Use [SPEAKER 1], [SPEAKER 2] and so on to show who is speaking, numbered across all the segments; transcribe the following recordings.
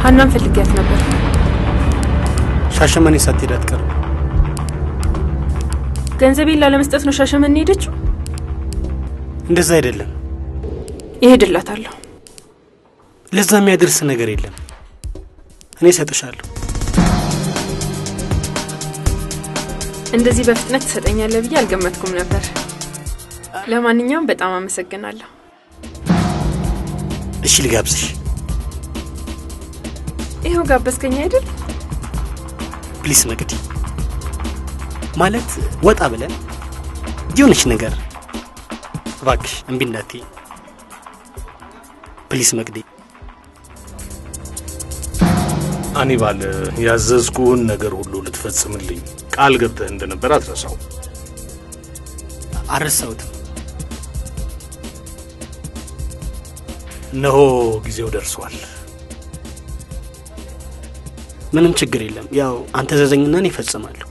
[SPEAKER 1] ሀናን ፈልጊያት ነበር።
[SPEAKER 2] ሻሸመኔ ሳትሄድ አትቀርም።
[SPEAKER 1] ገንዘቤን ላለመስጠት ነው ሻሸመኔ ሄደችው?
[SPEAKER 2] እንደዛ አይደለም።
[SPEAKER 1] ይሄድላታለሁ።
[SPEAKER 2] ለዛ የሚያደርስ ነገር የለም። እኔ እሰጥሻለሁ።
[SPEAKER 1] እንደዚህ በፍጥነት ትሰጠኛለህ ብዬ አልገመትኩም ነበር። ለማንኛውም በጣም አመሰግናለሁ።
[SPEAKER 2] እሺ ልጋብዝሽ?
[SPEAKER 1] ይኸው ጋበዝከኝ አይደል?
[SPEAKER 2] ፕሊስ መቅዲ፣ ማለት ወጣ ብለን የሆነች ነገር እባክሽ እምቢ እንዳትዪ ፕሊስ መቅዲ።
[SPEAKER 3] አኒባል፣ ያዘዝኩህን ነገር ሁሉ ልትፈጽምልኝ ቃል ገብተህ እንደነበር አትረሳው።
[SPEAKER 2] አልረሳሁትም።
[SPEAKER 3] እነሆ ጊዜው ደርሷል።
[SPEAKER 2] ምንም ችግር የለም። ያው አንተ ዘዘኝና እኔ እፈጽማለሁ።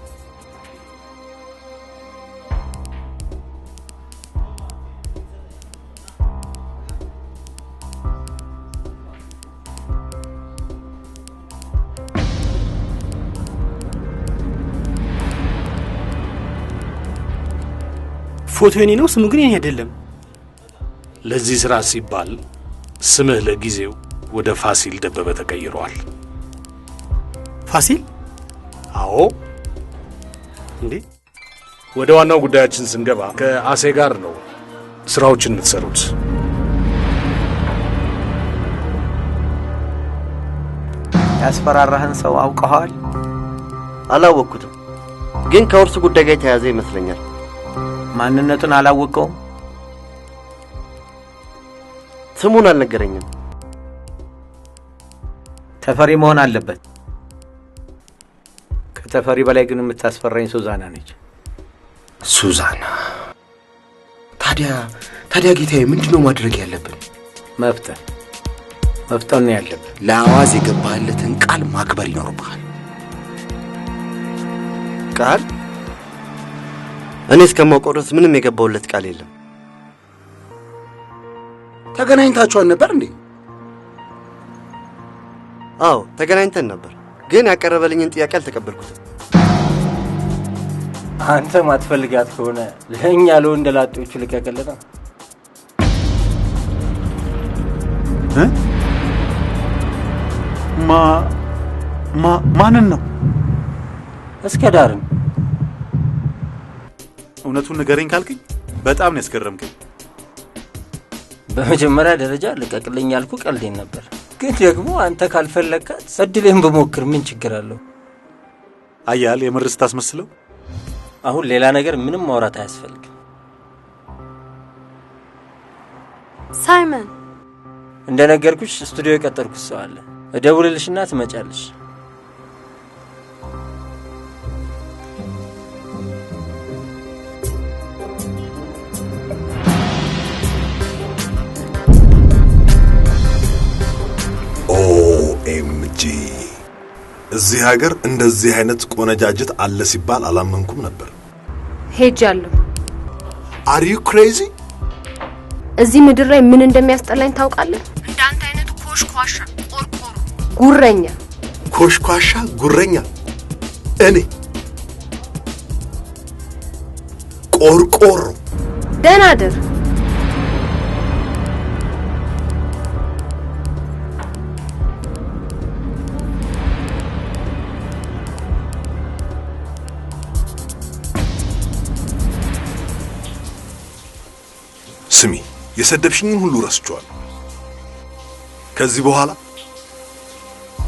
[SPEAKER 2] ፎቶ የኔ ነው፣ ስሙ ግን የኔ አይደለም።
[SPEAKER 3] ለዚህ ስራ ሲባል ስምህ ለጊዜው ወደ ፋሲል ደበበ ተቀይሯል።
[SPEAKER 2] ፋሲል?
[SPEAKER 3] አዎ። እንዴ? ወደ ዋናው ጉዳያችን ስንገባ ከአሴ ጋር ነው ስራዎችን የምትሰሩት።
[SPEAKER 4] ያስፈራራህን ሰው አውቀዋል?
[SPEAKER 5] አላወቅኩትም፣ ግን ከውርስ ጉዳይ ጋር የተያያዘ ይመስለኛል።
[SPEAKER 4] ማንነቱን አላወቀውም?
[SPEAKER 5] ስሙን አልነገረኝም።
[SPEAKER 4] ተፈሪ መሆን አለበት። ከተፈሪ በላይ ግን የምታስፈራኝ ሱዛና ነች።
[SPEAKER 6] ሱዛና? ታዲያ ጌታዬ ምንድነው ማድረግ ያለብን? መፍጠን ነው ያለብን። ለአዋዝ የገባህለትን ቃል ማክበር ይኖርብሃል።
[SPEAKER 5] ቃል? እኔ እስከማውቀው ድረስ ምንም የገባውለት ቃል የለም።
[SPEAKER 6] ተገናኝታችኋል ነበር እንዴ?
[SPEAKER 5] አዎ ተገናኝተን ነበር፣ ግን ያቀረበልኝን ጥያቄ አልተቀበልኩትም።
[SPEAKER 4] አንተ ማትፈልጋት ከሆነ ለእኛ ለወንደላጤዎቹ ልቀቅልና።
[SPEAKER 7] ማንን ነው?
[SPEAKER 4] እስከ ዳርን።
[SPEAKER 7] እውነቱን ንገረኝ ካልከኝ በጣም ነው ያስገረምከኝ።
[SPEAKER 4] በመጀመሪያ ደረጃ ልቀቅልኝ ያልኩ ቀልዴን ነበር፣ ግን ደግሞ አንተ ካልፈለግካት እድሌን በሞክር ምን ችግር አለው?
[SPEAKER 7] አያል የምርስ ታስመስለው።
[SPEAKER 4] አሁን ሌላ ነገር ምንም ማውራት አያስፈልግም።
[SPEAKER 1] ሳይመን፣
[SPEAKER 4] እንደነገርኩሽ ስቱዲዮ የቀጠርኩት ሰው አለ። እደውልልሽና ትመጫለሽ።
[SPEAKER 8] ኦኤምጂ! እዚህ ሀገር እንደዚህ አይነት ቆነጃጅት አለ ሲባል አላመንኩም ነበር።
[SPEAKER 1] ሄጃለሁ።
[SPEAKER 8] አር ዩ ክሬዚ?
[SPEAKER 1] እዚህ ምድር ላይ ምን እንደሚያስጠላኝ ታውቃለህ? እንዳንተ አይነቱ ኮሽኳሻ፣ ቆርቆሮ፣ ጉረኛ።
[SPEAKER 8] ኮሽኳሻ፣ ጉረኛ? እኔ ቆርቆሮ?
[SPEAKER 1] ደህና አደር።
[SPEAKER 8] ስሚ፣ የሰደብሽኝን ሁሉ ረስቼዋለሁ። ከዚህ በኋላ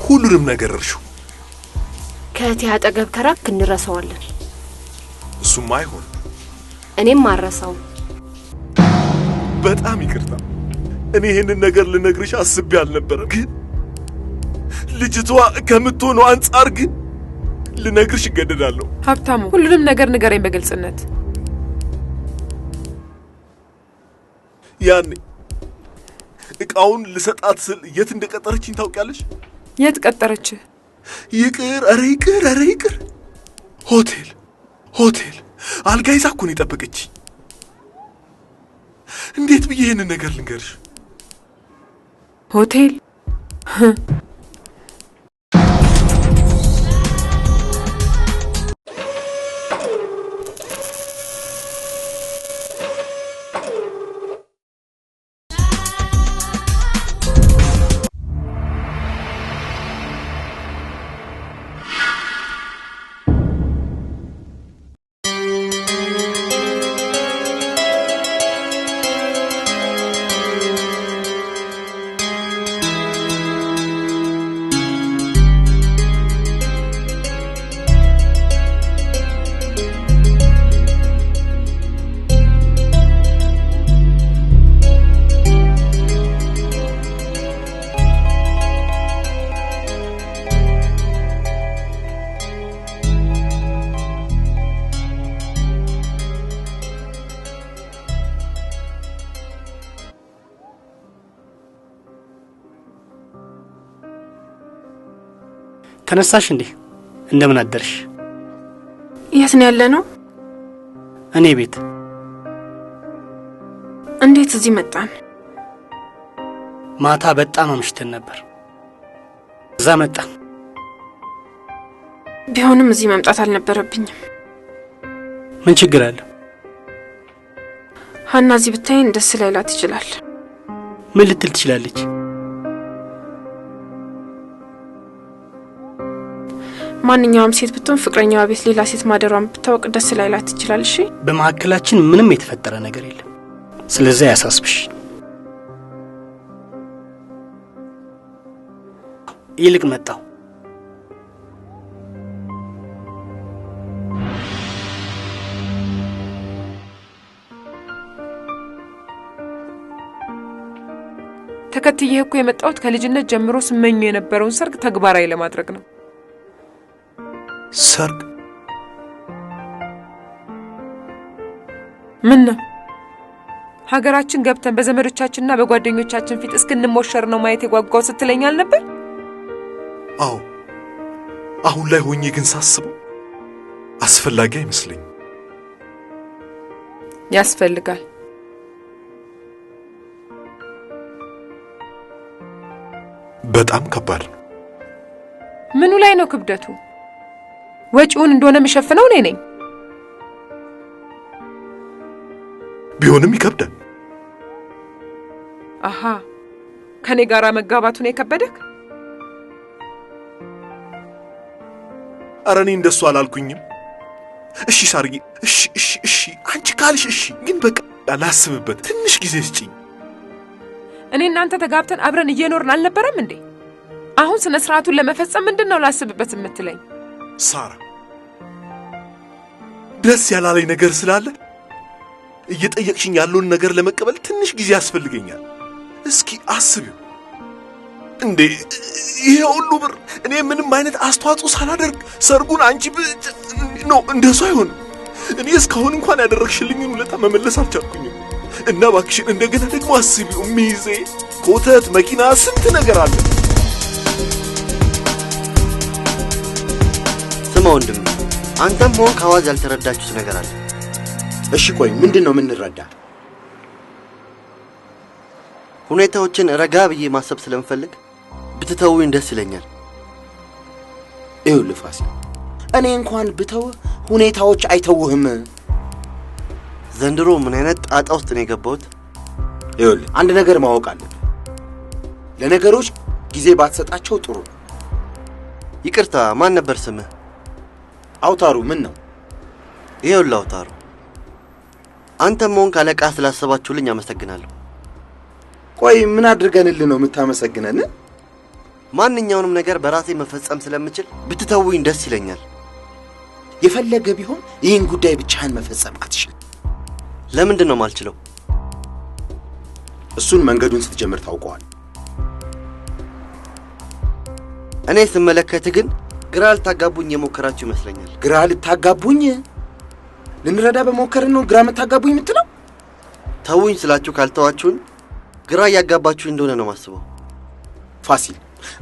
[SPEAKER 8] ሁሉንም ነገር እርሺው።
[SPEAKER 1] ከእቴ አጠገብ ከራክ እንረሳዋለን።
[SPEAKER 8] እሱም አይሆን።
[SPEAKER 1] እኔም አረሳው።
[SPEAKER 8] በጣም ይቅርታ። እኔ ይሄንን ነገር ልነግርሽ አስቤ አልነበረም፣ ግን ልጅቷ ከምትሆነው አንጻር ግን ልነግርሽ እገደዳለሁ።
[SPEAKER 1] ሀብታሙ፣ ሁሉንም ነገር ንገረኝ በግልጽነት።
[SPEAKER 8] ያኔ እቃውን ልሰጣት ስል የት እንደቀጠረችኝ ታውቂያለሽ?
[SPEAKER 1] የት ቀጠረች?
[SPEAKER 8] ይቅር፣ ኧረ ይቅር፣ ኧረ ይቅር። ሆቴል አልጋ ይዛ እኮ ነው የጠበቀችኝ። እንዴት ብዬ ይህንን ነገር ልንገርሽ?
[SPEAKER 1] ሆቴል?
[SPEAKER 2] ተነሳሽ እንዴ? እንደምን አደርሽ?
[SPEAKER 9] የት ነው ያለነው?
[SPEAKER 2] እኔ ቤት።
[SPEAKER 9] እንዴት እዚህ መጣን?
[SPEAKER 2] ማታ በጣም አምሽተን ነበር። እዛ መጣን።
[SPEAKER 9] ቢሆንም እዚህ መምጣት አልነበረብኝም።
[SPEAKER 2] ምን ችግር አለ?
[SPEAKER 9] ሀና እዚህ ብታይን ደስ ላይላት ይችላል።
[SPEAKER 2] ምን ልትል ትችላለች?
[SPEAKER 9] ማንኛውም ሴት ብትሆን ፍቅረኛዋ ቤት ሌላ ሴት ማደሯን ብታውቅ ደስ ላይላት ይችላል። እሺ፣
[SPEAKER 2] በመካከላችን ምንም የተፈጠረ ነገር የለም። ስለዚህ ያሳስብሽ። ይልቅ መጣው።
[SPEAKER 10] ተከትዬ እኮ የመጣሁት ከልጅነት ጀምሮ ስመኙ የነበረውን ሰርግ ተግባራዊ ለማድረግ ነው።
[SPEAKER 8] ሰርግ?
[SPEAKER 10] ምን ነው? ሀገራችን ገብተን በዘመዶቻችንና በጓደኞቻችን ፊት እስክንሞሸር ነው ማየት የጓጓው ስትለኛል ነበር?
[SPEAKER 8] አዎ፣ አሁን ላይ ሆኜ ግን ሳስበው አስፈላጊ አይመስለኝም።
[SPEAKER 10] ያስፈልጋል።
[SPEAKER 8] በጣም ከባድ ነው።
[SPEAKER 10] ምኑ ላይ ነው ክብደቱ? ወጪውን እንደሆነ የምሸፍነው እኔ ነኝ።
[SPEAKER 8] ቢሆንም ይከብዳል።
[SPEAKER 10] አሃ፣ ከኔ ጋራ መጋባቱ ነው የከበደክ?
[SPEAKER 8] ኧረ እኔ እንደሱ አላልኩኝም። እሺ ሳርጊ፣ እሺ አንቺ ካልሽ እሺ፣ ግን በቃ ላስብበት፣ ትንሽ ጊዜ ስጪኝ።
[SPEAKER 10] እኔ እናንተ ተጋብተን አብረን እየኖርን አልነበረም እንዴ? አሁን ስነ ስርዓቱን ለመፈጸም ምንድነው ላስብበት የምትለኝ?
[SPEAKER 8] ሳራ፣ ደስ ያላለኝ ነገር ስላለ እየጠየቅሽኝ ያለውን ነገር ለመቀበል ትንሽ ጊዜ ያስፈልገኛል። እስኪ አስቢው እንዴ! ይሄ ሁሉ ብር እኔ ምንም አይነት አስተዋጽኦ ሳላደርግ ሰርጉን አንቺ ነው። እንደሱ አይሆንም። እኔ እስካሁን እንኳን ያደረግሽልኝን ውለታ መመለስ አልቻልኩኝም። እና እባክሽን እንደገና ደግሞ አስቢው። ሚዜ፣ ኮተት፣ መኪና፣ ስንት ነገር አለ።
[SPEAKER 5] ስማ ወንድም፣ አንተም ሆንክ አዋዝ ያልተረዳችሁት ነገር አለ።
[SPEAKER 6] እሺ ቆይ ምንድን ነው የምንረዳ?
[SPEAKER 5] ሁኔታዎችን ረጋ ብዬ ማሰብ ስለምፈልግ ብትተውኝ ደስ ይለኛል።
[SPEAKER 6] ይኸውልህ ፋሲል፣ እኔ እንኳን ብተው ሁኔታዎች አይተውህም።
[SPEAKER 5] ዘንድሮ ምን አይነት ጣጣ ውስጥ ነው የገባሁት?
[SPEAKER 6] ይኸውልህ አንድ ነገር ማወቅ አለብህ። ለነገሮች ጊዜ ባትሰጣቸው ጥሩ ነው።
[SPEAKER 5] ይቅርታ፣ ማን ነበር ስምህ?
[SPEAKER 6] አውታሩ። ምን ነው?
[SPEAKER 5] ይኸውልህ አውታሩ፣ አንተም ሆንክ አለቃ ስላሰባችሁልኝ አመሰግናለሁ።
[SPEAKER 6] ቆይ ምን አድርገንልህ ነው የምታመሰግነን?
[SPEAKER 5] ማንኛውንም ነገር በራሴ መፈጸም ስለምችል ብትተውኝ ደስ ይለኛል።
[SPEAKER 6] የፈለገ ቢሆን ይህን ጉዳይ ብቻህን መፈጸም አትችልም።
[SPEAKER 5] ለምንድን ነው ማልችለው?
[SPEAKER 6] እሱን መንገዱን ስትጀምር ታውቀዋል።
[SPEAKER 5] እኔ ስመለከት ግን ግራ ልታጋቡኝ የሞከራችሁ ይመስለኛል።
[SPEAKER 6] ግራ ልታጋቡኝ? ልንረዳ በሞከርን ነው ግራ የምታጋቡኝ የምትለው?
[SPEAKER 5] ተውኝ ስላችሁ ካልተዋችሁኝ ግራ እያጋባችሁ እንደሆነ ነው ማስበው።
[SPEAKER 6] ፋሲል፣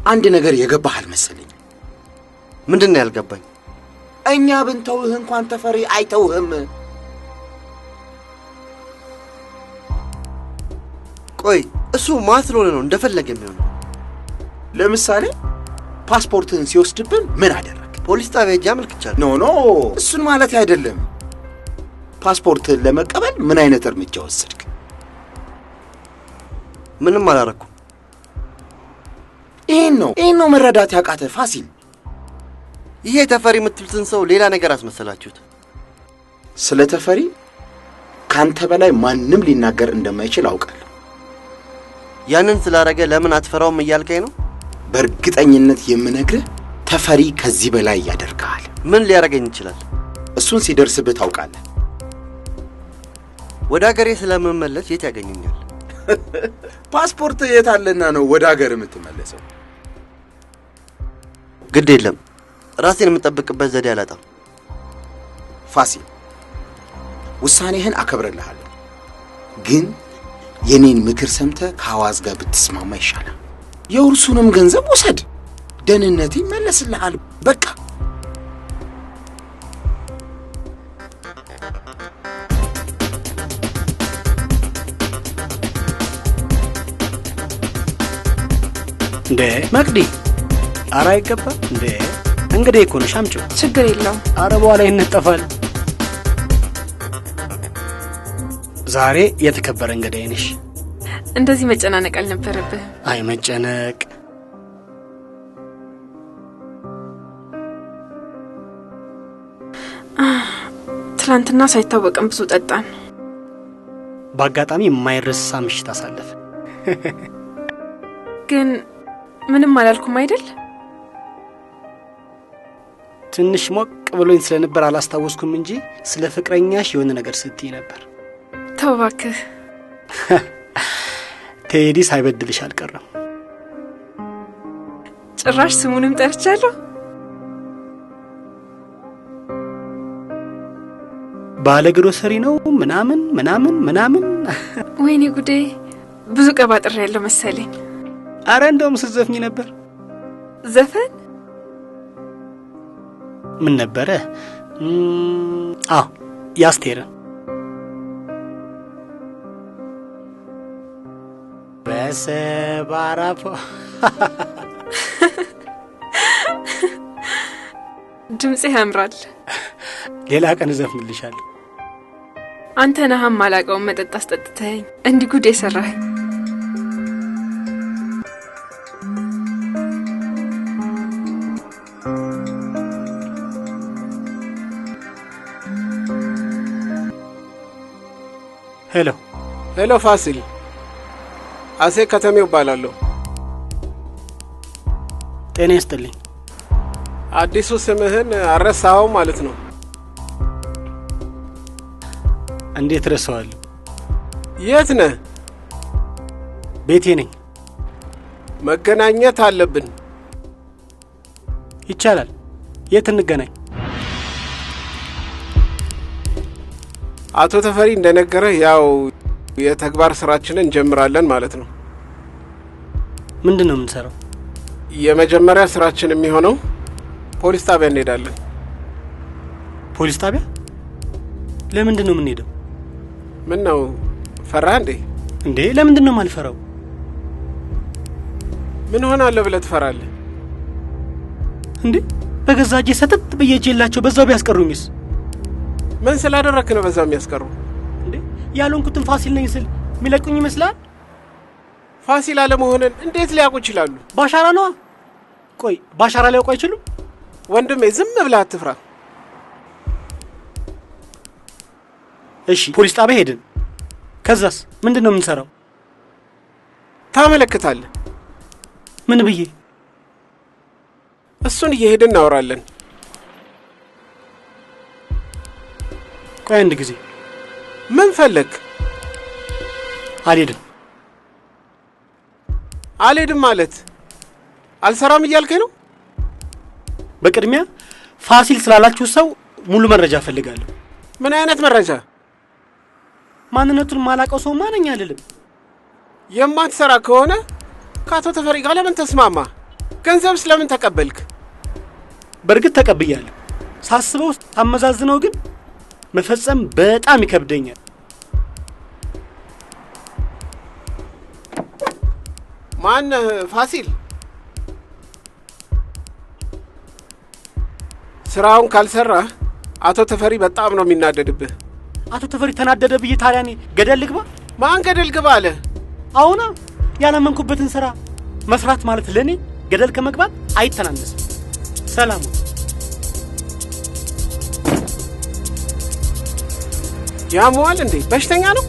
[SPEAKER 6] አንድ ነገር የገባህ አልመሰለኝም።
[SPEAKER 5] ምንድን ነው ያልገባኝ?
[SPEAKER 6] እኛ ብንተውህ እንኳን ተፈሪ አይተውህም።
[SPEAKER 5] ቆይ እሱ ማን ስለሆነ ነው እንደፈለገ የሚሆነው?
[SPEAKER 6] ለምሳሌ ፓስፖርትህን ሲወስድብን ምን አደረግ?
[SPEAKER 5] ፖሊስ ጣቢያ ሄጄ አመልክቻለሁ።
[SPEAKER 6] ኖ እሱን ማለት አይደለም። ፓስፖርትህን ለመቀበል ምን አይነት እርምጃ ወሰድክ?
[SPEAKER 5] ምንም አላረኩም።
[SPEAKER 6] ይሄን ነው መረዳት ያቃተ ፋሲል።
[SPEAKER 5] ይሄ ተፈሪ የምትሉትን ሰው ሌላ ነገር አስመሰላችሁት።
[SPEAKER 6] ስለ ተፈሪ ካንተ በላይ ማንም ሊናገር እንደማይችል አውቃለሁ።
[SPEAKER 5] ያንን ስላረገ ለምን አትፈራውም እያልከኝ ነው?
[SPEAKER 6] በእርግጠኝነት የምነግርህ ተፈሪ ከዚህ በላይ ያደርጋል።
[SPEAKER 5] ምን ሊያረገኝ ይችላል?
[SPEAKER 6] እሱን ሲደርስብህ ታውቃለህ።
[SPEAKER 5] ወደ ሀገሬ ስለምመለስ የት ያገኘኛል?
[SPEAKER 6] ፓስፖርት የት አለና ነው ወደ ሀገር የምትመለሰው?
[SPEAKER 5] ግድ የለም፣ ራሴን የምጠብቅበት ዘዴ አላጣም።
[SPEAKER 6] ፋሲል፣ ውሳኔህን አከብረልሃለሁ፣ ግን የኔን ምክር ሰምተህ ከአዋዝ ጋር ብትስማማ ይሻላል። የውርሱንም ገንዘብ ውሰድ፣ ደህንነት ይመለስልሃል። በቃ
[SPEAKER 2] እንዴ መቅዲ፣ ኧረ አይገባም እንዴ። እንግዲህ እኮ ነሽ፣ አምጪው።
[SPEAKER 9] ችግር የለውም።
[SPEAKER 2] ኧረ በኋላ ይነጠፋል። ዛሬ የተከበረ እንግዳዬ ነሽ።
[SPEAKER 9] እንደዚህ መጨናነቅ አልነበረብህ።
[SPEAKER 2] አይ መጨነቅ
[SPEAKER 9] ትላንትና ሳይታወቅም ብዙ ጠጣን።
[SPEAKER 2] በአጋጣሚ የማይረሳ ምሽት አሳለፍ።
[SPEAKER 9] ግን ምንም አላልኩም አይደል?
[SPEAKER 2] ትንሽ ሞቅ ብሎኝ ስለነበር አላስታወስኩም እንጂ ስለ ፍቅረኛሽ የሆነ ነገር ስትይ ነበር።
[SPEAKER 9] ተው እባክህ።
[SPEAKER 2] ቴዲ ሳይበድልሽ አልቀረም።
[SPEAKER 9] ጭራሽ ስሙንም ጠርቻለሁ።
[SPEAKER 2] ባለ ግሮሰሪ ነው ምናምን ምናምን ምናምን።
[SPEAKER 9] ወይኔ ጉዴ፣ ብዙ ቀባጥሬ ያለው መሰለኝ።
[SPEAKER 2] አረ እንደውም ስትዘፍኝ ነበር።
[SPEAKER 9] ዘፈን
[SPEAKER 2] ምን ነበረ? አዎ ያስቴርን በሰባራፎ
[SPEAKER 9] ድምጽ ያምራል።
[SPEAKER 2] ሌላ ቀን እዘፍንልሻለሁ።
[SPEAKER 9] አንተ ነህም አላቀውን መጠጥ አስጠጥተኸኝ እንዲህ ጉድ የሰራኸኝ።
[SPEAKER 2] ሄሎ
[SPEAKER 11] ሄሎ፣ ፋሲል አሴ ከተሜው እባላለሁ።
[SPEAKER 2] ጤና ይስጥልኝ።
[SPEAKER 11] አዲሱ ስምህን አረሳኸው ማለት ነው?
[SPEAKER 2] እንዴት ረሳዋለሁ?
[SPEAKER 11] የት ነህ?
[SPEAKER 2] ቤቴ ነኝ።
[SPEAKER 11] መገናኘት አለብን።
[SPEAKER 2] ይቻላል። የት እንገናኝ?
[SPEAKER 11] አቶ ተፈሪ እንደነገረህ ያው የተግባር ስራችንን እንጀምራለን ማለት ነው።
[SPEAKER 2] ምንድን ነው የምንሰራው?
[SPEAKER 11] የመጀመሪያ ስራችን የሚሆነው ፖሊስ ጣቢያ እንሄዳለን።
[SPEAKER 2] ፖሊስ ጣቢያ? ለምንድን ነው የምንሄደው?
[SPEAKER 11] ምን ነው ፈራህ እንዴ?
[SPEAKER 2] እንዴ ለምንድን ነው የማልፈራው?
[SPEAKER 11] ምን ሆናለሁ ብለህ ትፈራለህ
[SPEAKER 2] እንዴ? በገዛ እጄ ሰተት ብዬ እጄላቸው በዛው ቢያስቀሩኝስ?
[SPEAKER 11] ምን ስላደረክ ነው በዛው የሚያስቀሩ?
[SPEAKER 2] እንዴ ያልሆንኩትን ፋሲል ነኝ ስል የሚለቁኝ ይመስላል?
[SPEAKER 11] ፋሲል አለመሆንን እንዴት ሊያውቁ ይችላሉ?
[SPEAKER 2] ባሻራ ነዋ። ቆይ ባሻራ ሊያውቁ አይችሉም?
[SPEAKER 11] ወንድሜ ዝም ብለህ አትፍራ።
[SPEAKER 2] እሺ ፖሊስ ጣቢያ ሄድን። ከዛስ ምንድን ነው የምንሰራው?
[SPEAKER 11] ታመለክታለህ።
[SPEAKER 2] ምን ብዬ?
[SPEAKER 11] እሱን እየሄድን እናወራለን።
[SPEAKER 2] ቆይ አንድ ጊዜ።
[SPEAKER 11] ምን ፈለግ?
[SPEAKER 2] አልሄድም።
[SPEAKER 11] አልሄድም ማለት አልሰራም እያልከኝ ነው?
[SPEAKER 2] በቅድሚያ ፋሲል ስላላችሁ ሰው ሙሉ መረጃ እፈልጋለሁ።
[SPEAKER 11] ምን አይነት መረጃ?
[SPEAKER 2] ማንነቱን ማላቀው ሰው ማንኛ አይደለም።
[SPEAKER 11] የማትሰራ ከሆነ ከአቶ ተፈሪ ጋር ለምን ተስማማ? ገንዘብ ስለምን ተቀበልክ?
[SPEAKER 2] በእርግጥ ተቀብያለሁ። ሳስበው አመዛዝነው ግን መፈጸም በጣም ይከብደኛል።
[SPEAKER 11] ማን? ፋሲል። ስራውን ካልሰራህ አቶ ተፈሪ በጣም ነው የሚናደድብህ።
[SPEAKER 2] አቶ ተፈሪ ተናደደ ብዬ ታዲያ እኔ ገደል ልግባ?
[SPEAKER 11] ማን ገደል ግባ አለ?
[SPEAKER 2] አሁና ያላመንኩበትን ስራ መስራት ማለት ለኔ ገደል ከመግባት አይተናነስም። ሰላም።
[SPEAKER 11] ያሟል እንዴ? በሽተኛ ነው?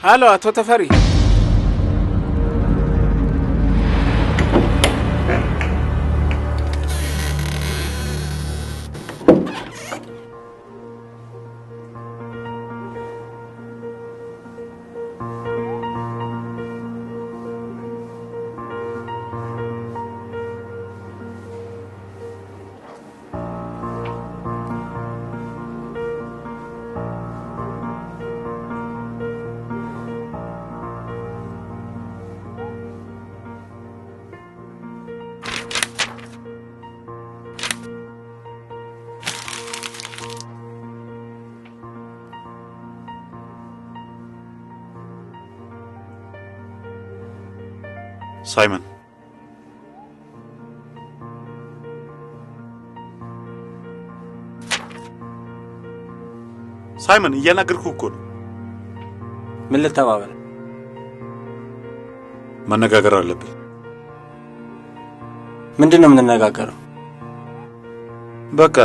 [SPEAKER 11] ሄሎ አቶ ተፈሪ።
[SPEAKER 7] ሳይመን ሳይመን እያናገርኩህ እኮ ነው።
[SPEAKER 4] ምን ልተባበል?
[SPEAKER 7] መነጋገር አለብን።
[SPEAKER 4] ምንድን ነው የምንነጋገረው?
[SPEAKER 7] በቃ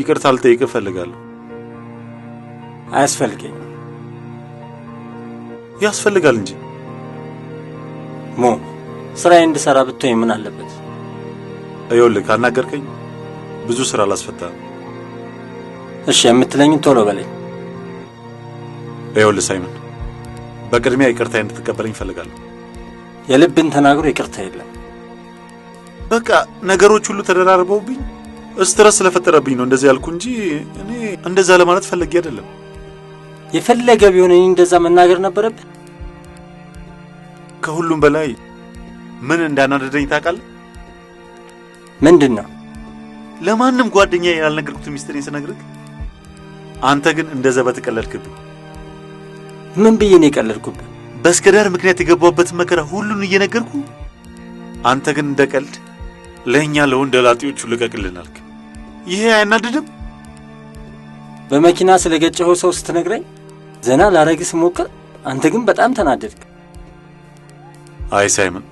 [SPEAKER 7] ይቅርታ ልጠይቅህ እፈልጋለሁ።
[SPEAKER 4] አያስፈልገኝም።
[SPEAKER 7] ያስፈልጋል እንጂ
[SPEAKER 4] ሞ ስራዬን እንድሰራ ብትወኝ ምን አለበት?
[SPEAKER 7] ይኸውልህ ካናገርከኝ ብዙ ስራ አላስፈታም።
[SPEAKER 4] እሺ የምትለኝ ቶሎ በለኝ።
[SPEAKER 7] ይኸውልህ ሳይመን በቅድሚያ ይቅርታ እንድትቀበለኝ እፈልጋለሁ።
[SPEAKER 4] የልብን ተናግሮ ይቅርታ የለም።
[SPEAKER 7] በቃ ነገሮች ሁሉ ተደራርበውብኝ ስትረስ ስለፈጠረብኝ ነው እንደዚህ ያልኩ እንጂ እኔ እንደዛ ለማለት ፈልጌ አይደለም።
[SPEAKER 4] የፈለገ ቢሆን እኔ እንደዛ መናገር ነበረብህ።
[SPEAKER 7] ከሁሉም በላይ ምን እንዳናደደኝ ታውቃለህ?
[SPEAKER 4] ምንድን ነው?
[SPEAKER 7] ለማንም ጓደኛዬ ያልነገርኩትን ሚስጥሬን ስነግርህ አንተ ግን እንደዛ በተቀለድክብኝ።
[SPEAKER 4] ምን ብዬ ነው የቀለድኩብህ?
[SPEAKER 7] በእስከዳር ምክንያት የገባበትን መከራ ሁሉን እየነገርኩ አንተ ግን እንደ ቀልድ ለእኛ ለወንደላጤዎቹ ልቀቅልን አልክ። ይሄ አያናድድም?
[SPEAKER 4] በመኪና ስለገጨኸው ሰው ስትነግረኝ ዘና ላረግህ ስሞክር አንተ ግን በጣም ተናደድክ።
[SPEAKER 7] አይ ሳይመን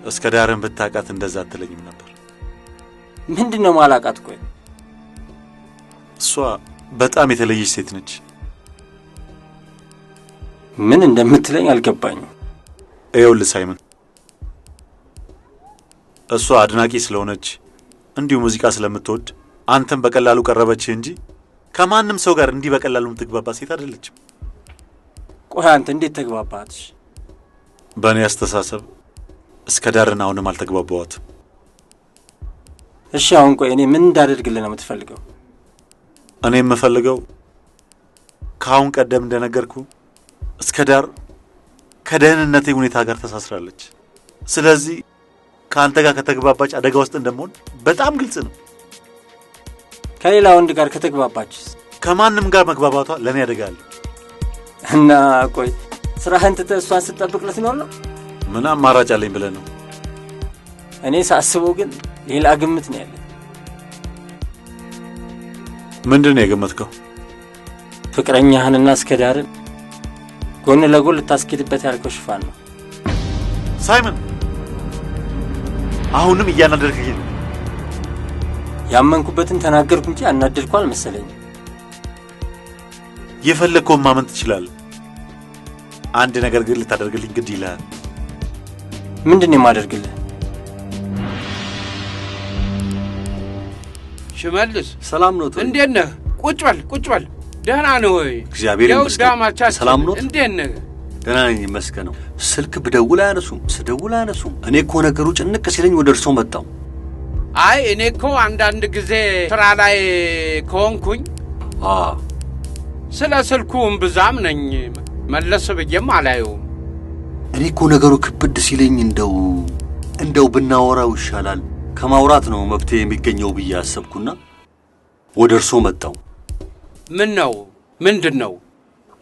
[SPEAKER 7] እስከዳርን ብታውቃት እንደዛ አትለኝም ነበር።
[SPEAKER 4] ምንድን ነው ማላውቃት? ቆይ
[SPEAKER 7] እሷ በጣም የተለየች ሴት ነች።
[SPEAKER 4] ምን እንደምትለኝ አልገባኝም።
[SPEAKER 7] ይኸውልህ ሳይመን እሷ አድናቂ ስለሆነች እንዲሁ ሙዚቃ ስለምትወድ አንተም በቀላሉ ቀረበችህ እንጂ ከማንም ሰው ጋር እንዲህ በቀላሉ የምትግባባ ሴት አይደለችም።
[SPEAKER 4] ቆይ አንተ እንዴት ተግባባትሽ?
[SPEAKER 7] በእኔ አስተሳሰብ እስከዳርን አሁንም አልተግባባዋትም።
[SPEAKER 4] እሺ አሁን ቆይ እኔ ምን እንዳደርግልህ ነው የምትፈልገው?
[SPEAKER 7] እኔ የምፈልገው ከአሁን ቀደም እንደነገርኩ እስከዳር ከደህንነቴ ሁኔታ ጋር ተሳስራለች። ስለዚህ ከአንተ ጋር ከተግባባች አደጋ ውስጥ እንደምሆን በጣም ግልጽ ነው።
[SPEAKER 4] ከሌላ ወንድ ጋር ከተግባባችስ?
[SPEAKER 7] ከማንም ጋር መግባባቷ ለእኔ ያደጋል።
[SPEAKER 4] እና ቆይ ስራህን ትተህ እሷን ስትጠብቅ ልትኖር ነው?
[SPEAKER 7] ምን አማራጭ አለኝ ብለህ ነው?
[SPEAKER 4] እኔ ሳስበው ግን ሌላ ግምት ነው ያለኝ።
[SPEAKER 7] ምንድን ነው የገመትከው?
[SPEAKER 4] ፍቅረኛህንና እስከዳርን ጎን ለጎን ልታስኬድበት ያልከው ሽፋን ነው።
[SPEAKER 7] ሳይመን አሁንም እያናደድከኝ ነው።
[SPEAKER 4] ያመንኩበትን ተናገርኩ እንጂ አናደድኩ አልመሰለኝም።
[SPEAKER 7] የፈለግከውን ማመን ትችላለህ። አንድ ነገር ግን ልታደርግልኝ ግድ ይልሃል።
[SPEAKER 4] ምንድን ነው የማደርግልህ?
[SPEAKER 2] ሽመልስ
[SPEAKER 5] ሰላም ነው?
[SPEAKER 2] እንዴት ነህ? ቁጭ በል ቁጭ በል። ደህና ነህ ወይ?
[SPEAKER 5] እግዚአብሔር ይመስገን። ሰላም ነው?
[SPEAKER 2] እንዴት ነህ?
[SPEAKER 5] ደህና ነኝ ይመስገነው። ስልክ ብደውል አያነሱም፣ ስደውል አያነሱም። እኔ እኮ ነገሩ ጭንቅ ሲለኝ ወደ እርሶ መጣሁ።
[SPEAKER 2] አይ እኔ እኮ አንዳንድ ጊዜ ስራ ላይ ከሆንኩኝ ስለ ስልኩ እምብዛም ነኝ፣ መለስ ብዬም አላየውም።
[SPEAKER 5] እኔ እኮ ነገሩ ክብድ ሲለኝ እንደው ብናወራው ይሻላል ከማውራት ነው መፍትሄ የሚገኘው ብዬ አሰብኩና ወደ እርሶ መጣሁ።
[SPEAKER 2] ምን ነው? ምንድን ነው?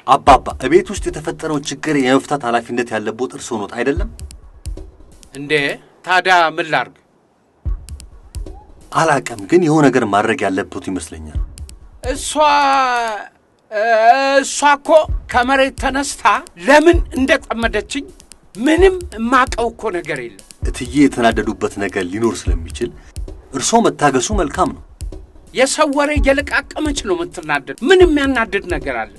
[SPEAKER 5] አባባ እቤት ውስጥ የተፈጠረው ችግር የመፍታት ኃላፊነት ያለበት እርሶ ኖት አይደለም
[SPEAKER 2] እንዴ? ታዲያ ምን ላርግ?
[SPEAKER 5] አላቀም፣ ግን የሆነ ነገር ማድረግ ያለበት ይመስለኛል።
[SPEAKER 2] እሷ እኮ ከመሬት ተነስታ ለምን እንደጠመደችኝ ምንም የማውቀው እኮ ነገር የለም።
[SPEAKER 5] እትዬ የተናደዱበት ነገር ሊኖር ስለሚችል እርሶ መታገሱ መልካም ነው።
[SPEAKER 2] የሰው ወሬ እየለቃቀመች ነው የምትናደድ። ምን የሚያናድድ ነገር አለ?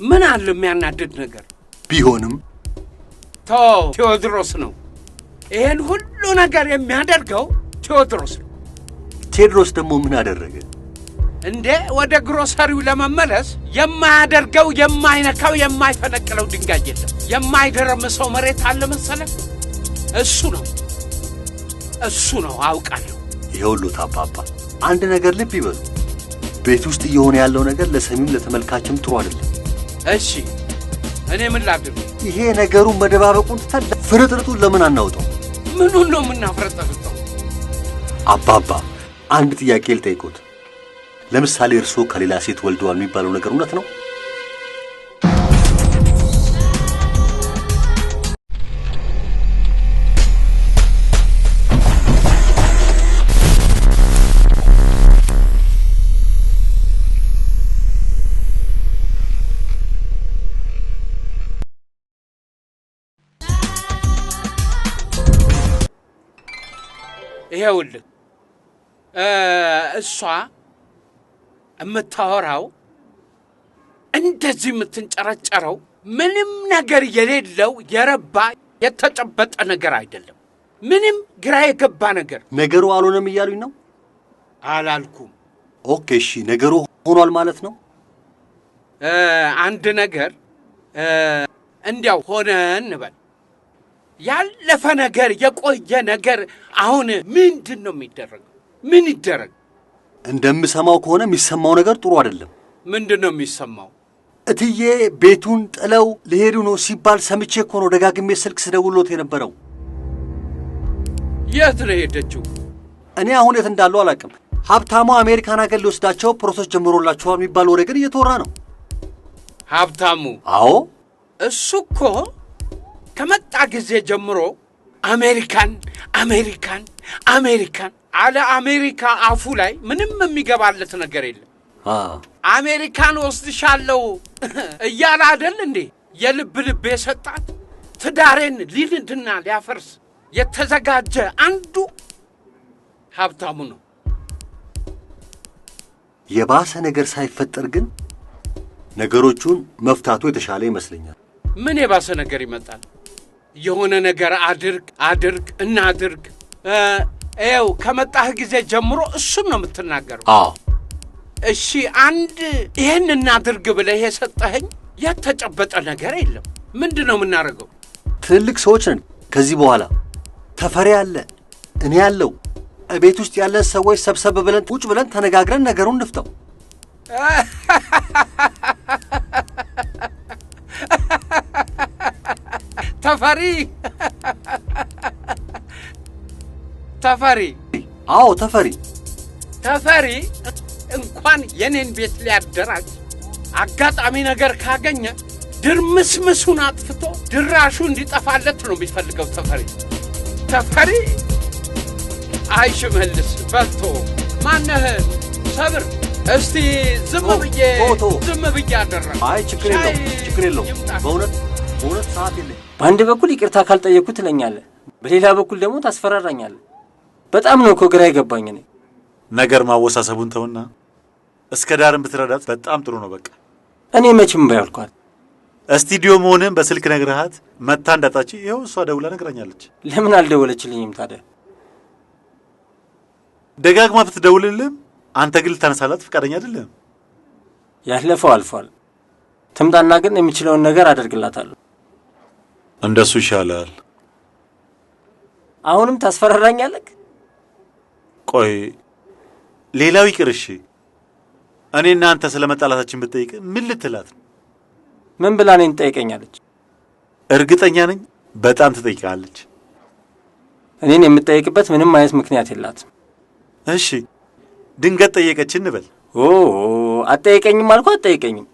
[SPEAKER 2] ምን አለ የሚያናድድ ነገር?
[SPEAKER 5] ቢሆንም
[SPEAKER 2] ቴዎድሮስ ነው ይሄን ሁሉ ነገር የሚያደርገው፣ ቴዎድሮስ ነው።
[SPEAKER 5] ቴዎድሮስ ደግሞ ምን አደረገ
[SPEAKER 2] እንዴ? ወደ ግሮሰሪው ለመመለስ የማያደርገው የማይነካው የማይፈነቅለው ድንጋይ የለም። የማይደረምሰው መሬት አለ መሰለህ? እሱ ነው አውቃለሁ።
[SPEAKER 5] ይኸውልዎት አባባ አንድ ነገር ልብ ይበሉ። ቤት ውስጥ እየሆነ ያለው ነገር ለሰሚም ለተመልካችም ጥሩ አይደለም።
[SPEAKER 2] እሺ እኔ ምን ላድርግ?
[SPEAKER 5] ይሄ ነገሩን መደባበቁን ትተን ፍርጥርጡን ለምን አናውጣው?
[SPEAKER 2] ምኑን ነው የምናፍረጠርጠው?
[SPEAKER 5] አባባ አንድ ጥያቄ ልጠይቅዎት። ለምሳሌ እርስዎ ከሌላ ሴት ወልደዋል የሚባለው ነገር እውነት ነው?
[SPEAKER 2] ይኸውልህ እሷ የምታወራው እንደዚህ የምትንጨረጨረው ምንም ነገር የሌለው የረባ የተጨበጠ ነገር አይደለም። ምንም ግራ የገባ ነገር።
[SPEAKER 5] ነገሩ አልሆነም እያሉኝ ነው?
[SPEAKER 2] አላልኩም።
[SPEAKER 5] ኦኬ እሺ፣ ነገሩ ሆኗል ማለት ነው?
[SPEAKER 2] አንድ ነገር እንዲያው ሆነ እንበል። ያለፈ ነገር የቆየ ነገር አሁን ምንድን ነው የሚደረገው? ምን ይደረግ?
[SPEAKER 5] እንደምሰማው ከሆነ የሚሰማው ነገር ጥሩ አይደለም።
[SPEAKER 2] ምንድን ነው የሚሰማው?
[SPEAKER 5] እትዬ ቤቱን ጥለው ሊሄዱ ነው ሲባል ሰምቼ እኮ ነው ደጋግሜ ስልክ ስደውሎት የነበረው።
[SPEAKER 2] የት ነው ሄደችው?
[SPEAKER 5] እኔ አሁን የት እንዳለው አላውቅም። ሀብታሙ አሜሪካን ሀገር ሊወስዳቸው ፕሮሰስ ጀምሮላቸዋል የሚባል ወሬ ግን እየተወራ ነው።
[SPEAKER 2] ሀብታሙ?
[SPEAKER 5] አዎ።
[SPEAKER 2] እሱ እኮ ከመጣ ጊዜ ጀምሮ አሜሪካን አሜሪካን አሜሪካን አለ። አሜሪካ አፉ ላይ ምንም የሚገባለት ነገር የለም። አሜሪካን ወስድሻለሁ እያለ አይደል እንዴ የልብ ልብ የሰጣት? ትዳሬን ሊልድና ሊያፈርስ የተዘጋጀ አንዱ ሀብታሙ ነው።
[SPEAKER 5] የባሰ ነገር ሳይፈጠር ግን ነገሮቹን መፍታቱ የተሻለ ይመስለኛል።
[SPEAKER 2] ምን የባሰ ነገር ይመጣል? የሆነ ነገር አድርግ እናድርግ። ይኸው ከመጣህ ጊዜ ጀምሮ እሱን ነው የምትናገረው።
[SPEAKER 5] አዎ።
[SPEAKER 2] እሺ አንድ ይህን እናድርግ ብለህ የሰጠኸኝ የተጨበጠ ነገር የለም። ምንድን ነው የምናደርገው?
[SPEAKER 5] ትልቅ ሰዎች ነን። ከዚህ በኋላ ተፈሪ አለ፣ እኔ ያለው ቤት ውስጥ ያለን ሰዎች ሰብሰብ ብለን ቁጭ ብለን ተነጋግረን ነገሩን እንፍታው።
[SPEAKER 2] ተፈሪ?
[SPEAKER 5] አዎ ተፈሪ።
[SPEAKER 2] ተፈሪ እንኳን የኔን ቤት ሊያደራጅ አጋጣሚ ነገር ካገኘ ድርምስምሱን አጥፍቶ ድራሹ እንዲጠፋለት ነው የሚፈልገው። ተፈሪ አይ ሽመልስ በልቶ ማነህ ሰብር እስቲ ዝም ብዬ አደረግ።
[SPEAKER 5] አይ ችግር የለውም። በእውነት ሰዓት የለኝ።
[SPEAKER 4] በአንድ በኩል ይቅርታ ካልጠየቅኩ ትለኛለህ፣ በሌላ በኩል ደግሞ ታስፈራራኛለህ። በጣም ነው እኮ ግራ የገባኝ። እኔ
[SPEAKER 7] ነገር ማወሳሰቡን ተውና እስከ ዳርን ብትረዳት በጣም ጥሩ ነው። በቃ
[SPEAKER 4] እኔ መቼም ባያልኳት
[SPEAKER 7] ስቱዲዮ መሆንን በስልክ ነግረሃት መታ እንዳጣች ይኸው እሷ ደውላ ነግራኛለች።
[SPEAKER 4] ለምን አልደወለችልኝም ታዲያ?
[SPEAKER 7] ደጋግማ ብትደውልልህም አንተ ግን ልታነሳላት ፈቃደኛ አይደለም።
[SPEAKER 4] ያለፈው አልፏል። ትምጣና ግን የምችለውን ነገር አደርግላታለሁ።
[SPEAKER 7] እንደሱ ይሻላል።
[SPEAKER 4] አሁንም ታስፈራራኛለህ?
[SPEAKER 7] ቆይ ሌላው ይቅር እሺ፣ እኔና አንተ ስለ መጣላታችን ብትጠይቅ ምን ልትላት ነው?
[SPEAKER 4] ምን ብላ እኔን ትጠይቀኛለች?
[SPEAKER 7] እርግጠኛ ነኝ በጣም ትጠይቃለች።
[SPEAKER 4] እኔን የምትጠይቅበት ምንም አይነት ምክንያት የላትም።
[SPEAKER 7] እሺ ድንገት ጠየቀች እንበል።
[SPEAKER 4] አትጠይቀኝም አልኩ። አትጠይቀኝም።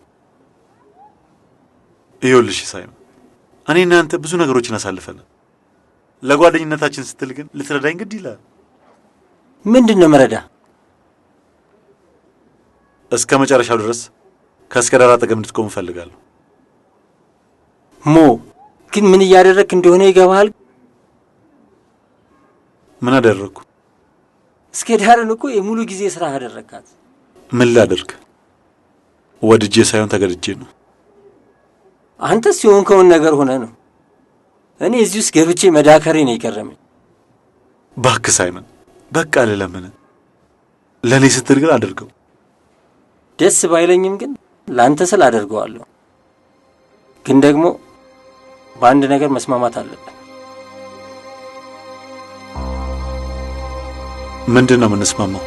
[SPEAKER 7] ይኸውልሽ ሳይሆን እኔና አንተ ብዙ ነገሮችን አሳልፈናል። ለጓደኝነታችን ስትል ግን ልትረዳኝ ግድ ይላል።
[SPEAKER 4] ምንድን ነው መረዳ?
[SPEAKER 7] እስከ መጨረሻው ድረስ ከእስከ ዳር አጠገብ እንድትቆም እፈልጋለሁ።
[SPEAKER 4] ግን ምን እያደረግክ እንደሆነ ይገባሃል?
[SPEAKER 7] ምን አደረግኩ?
[SPEAKER 4] እስከ ዳርን እኮ የሙሉ ጊዜ ስራ አደረግካት።
[SPEAKER 7] ምን ላደርግ? ወድጄ ሳይሆን ተገድጄ ነው።
[SPEAKER 4] አንተስ የሆንከውን ነገር ሆነ ነው። እኔ እዚህ ውስጥ ገብቼ መዳከሬ ነው የገረመኝ።
[SPEAKER 7] እባክህ ሳይመን በቃ ልለምን። ለእኔ ስትል ግን አድርገው።
[SPEAKER 4] ደስ ባይለኝም ግን ለአንተ ስል አደርገዋለሁ። ግን ደግሞ በአንድ ነገር መስማማት አለብን።
[SPEAKER 7] ምንድን ነው የምንስማማው?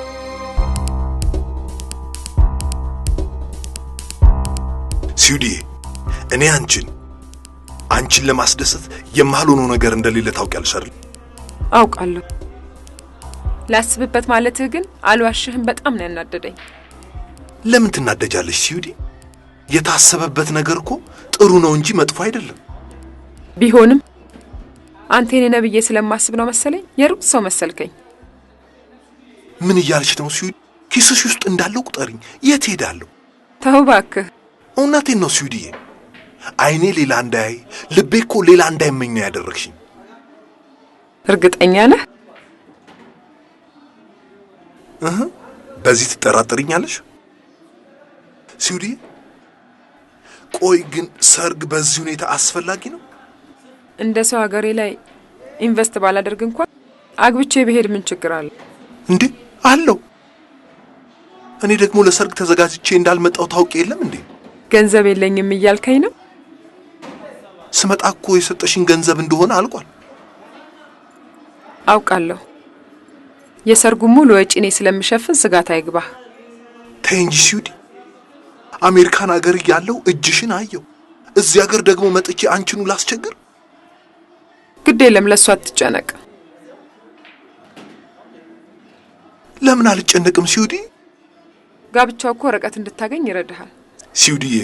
[SPEAKER 8] ሲዩዲዬ፣ እኔ አንቺን ለማስደሰት የማልሆነው ነገር እንደሌለ ታውቂያለሽ አይደል?
[SPEAKER 10] አውቃለሁ። ላስብበት ማለትህ ግን አልዋሽህም፣ በጣም ነው ያናደደኝ።
[SPEAKER 8] ለምን ትናደጃለሽ ሲዩዲ? የታሰበበት ነገር እኮ ጥሩ ነው እንጂ መጥፎ አይደለም።
[SPEAKER 10] ቢሆንም አንተ የኔ ነብዬ ስለማስብ ነው መሰለኝ የሩቅ ሰው መሰልከኝ።
[SPEAKER 8] ምን እያልሽ ነው ሲዩዲ? ኪስሽ ውስጥ እንዳለው ቁጠሪኝ። የት ሄዳለሁ?
[SPEAKER 10] ተው እባክህ።
[SPEAKER 8] እውነቴን ነው ሲዩዲዬ። አይኔ ሌላ እንዳያይ፣ ልቤ እኮ ሌላ እንዳይመኝ ነው ያደረግሽኝ።
[SPEAKER 10] እርግጠኛ ነህ?
[SPEAKER 8] በዚህ ትጠራጠሪኛለሽ? ሲውዲ ቆይ ግን ሰርግ በዚህ ሁኔታ አስፈላጊ ነው?
[SPEAKER 10] እንደ ሰው ሀገሬ ላይ ኢንቨስት ባላደርግ እንኳን አግብቼ ብሄድ ምን ችግር አለ
[SPEAKER 8] እንዴ? አለው። እኔ ደግሞ ለሰርግ ተዘጋጅቼ እንዳልመጣው ታውቂ የለም እንዴ?
[SPEAKER 10] ገንዘብ የለኝም እያልከኝ ነው?
[SPEAKER 8] ስመጣ እኮ የሰጠሽኝ ገንዘብ እንደሆነ አልቋል።
[SPEAKER 10] አውቃለሁ። የሰርጉ ሙሉ ወጪ እኔ ስለምሸፍን ስጋት አይግባህ።
[SPEAKER 8] ተይ እንጂ ሲውዲ፣ አሜሪካን ሀገር ያለው እጅሽን አየው። እዚህ ሀገር ደግሞ መጥቼ አንቺኑ ላስቸግር?
[SPEAKER 10] ግድ የለም፣ ለሷ አትጨነቅ።
[SPEAKER 8] ለምን አልጨነቅም ሲውዲ?
[SPEAKER 10] ጋብቻው እኮ ወረቀት እንድታገኝ ይረዳሃል።
[SPEAKER 8] ሲውዲዬ፣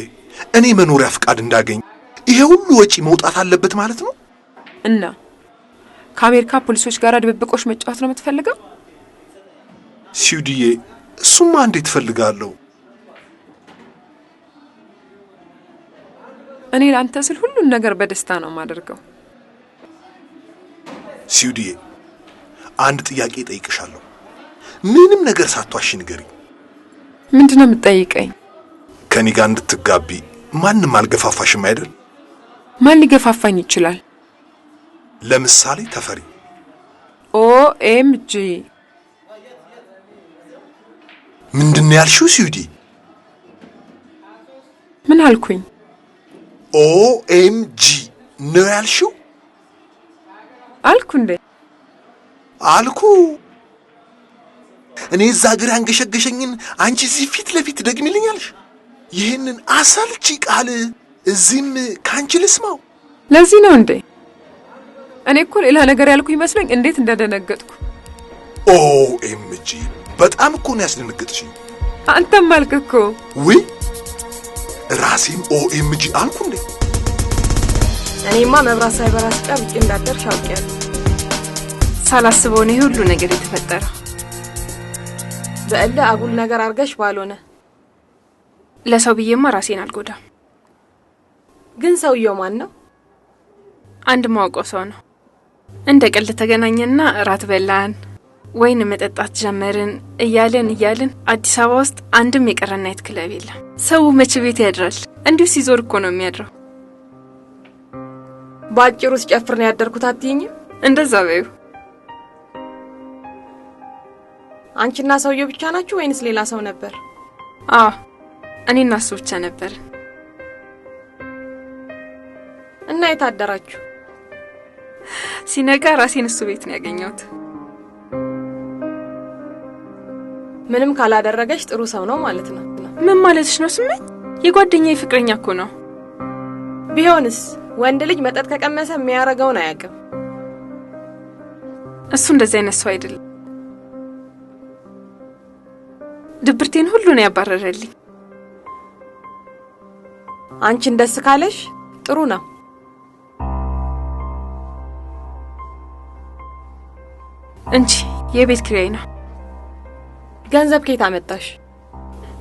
[SPEAKER 8] እኔ መኖሪያ ፍቃድ እንዳገኝ ይሄ ሁሉ ወጪ መውጣት አለበት ማለት ነው?
[SPEAKER 10] እና ከአሜሪካ ፖሊሶች ጋር ድብብቆሽ መጫወት ነው የምትፈልገው?
[SPEAKER 8] ሲውዲዬ፣ እሱማ እንዴት እፈልጋለሁ።
[SPEAKER 10] እኔ ለአንተ ስል ሁሉን ነገር በደስታ ነው የማደርገው።
[SPEAKER 8] ሲውዲዬ፣ አንድ ጥያቄ ጠይቅሻለሁ። ምንም ነገር ሳትዋሺ ንገሪ።
[SPEAKER 10] ምንድነው የምትጠይቀኝ?
[SPEAKER 8] ከኔ ጋር እንድትጋቢ ማንም አልገፋፋሽም አይደል?
[SPEAKER 10] ማን ሊገፋፋኝ ይችላል?
[SPEAKER 8] ለምሳሌ ተፈሪ።
[SPEAKER 10] OMG።
[SPEAKER 8] ምንድነው ያልሽው ሲውዲ?
[SPEAKER 10] ምን አልኩኝ?
[SPEAKER 8] OMG ነው ያልሽው?
[SPEAKER 10] አልኩ እንዴ?
[SPEAKER 8] አልኩ። እኔ እዛ ሀገር አንገሸገሸኝን አንቺ እዚህ ፊት ለፊት ደግሚልኛልሽ? ይህንን አሰልቺ ቃል እዚህም ካንቺ ልስማው?
[SPEAKER 10] ለዚህ ነው እንዴ? እኔ እኮ ሌላ ነገር ያልኩ ይመስለኝ እንዴት እንደደነገጥኩ።
[SPEAKER 8] OMG በጣም እኮ ነው ያስደነገጥሽኝ።
[SPEAKER 10] አንተም አልክ እኮ።
[SPEAKER 8] ውይ ራሴም OMG አልኩ እንዴ?
[SPEAKER 1] እኔማ መብራት ሳይበራ ሲቀር ውጭ እንዳደርሽ አውቄያለሁ።
[SPEAKER 9] ሳላስበው ነው ሁሉ ነገር የተፈጠረው።
[SPEAKER 1] በእልህ አጉል ነገር አርገሽ ባልሆነ
[SPEAKER 9] ለሰው ብዬማ ራሴን አልጎዳም።
[SPEAKER 1] ግን ሰውየው ማን ነው?
[SPEAKER 9] አንድ ማውቀው ሰው ነው። እንደ ቀልድ ተገናኘና እራት በላን፣ ወይን መጠጣት ጀመርን። እያልን አዲስ አበባ ውስጥ አንድም የቀረ ናይት ክለብ የለም። ሰው መቼ ቤት ያድራል? እንዲሁ ሲዞር እኮ ነው የሚያድረው።
[SPEAKER 1] ባጭሩ ሲጨፍር ነው ያደርኩት አትይኝም?
[SPEAKER 9] እንደዛ በይው።
[SPEAKER 1] አንቺና ሰውየው ብቻ ናችሁ ወይንስ ሌላ ሰው ነበር?
[SPEAKER 9] አዎ እኔና እሱ ብቻ ነበር።
[SPEAKER 1] እና የታደራችሁ?
[SPEAKER 9] ሲነጋ ራሴን እሱ ቤት ነው ያገኘሁት።
[SPEAKER 1] ምንም ካላደረገሽ ጥሩ ሰው ነው ማለት ነው።
[SPEAKER 9] ምን ማለትሽ ነው ስመኝ? የጓደኛዬ ፍቅረኛ እኮ ነው።
[SPEAKER 1] ቢሆንስ ወንድ ልጅ መጠጥ ከቀመሰ የሚያረገውን አያውቅም።
[SPEAKER 9] እሱ እንደዚህ አይነት ሰው አይደለም። ድብርቴን ሁሉ ነው ያባረረልኝ።
[SPEAKER 1] አንቺን ደስ ካለሽ ጥሩ ነው።
[SPEAKER 9] እንጂ የቤት ኪራይ ነው።
[SPEAKER 1] ገንዘብ ከየት አመጣሽ?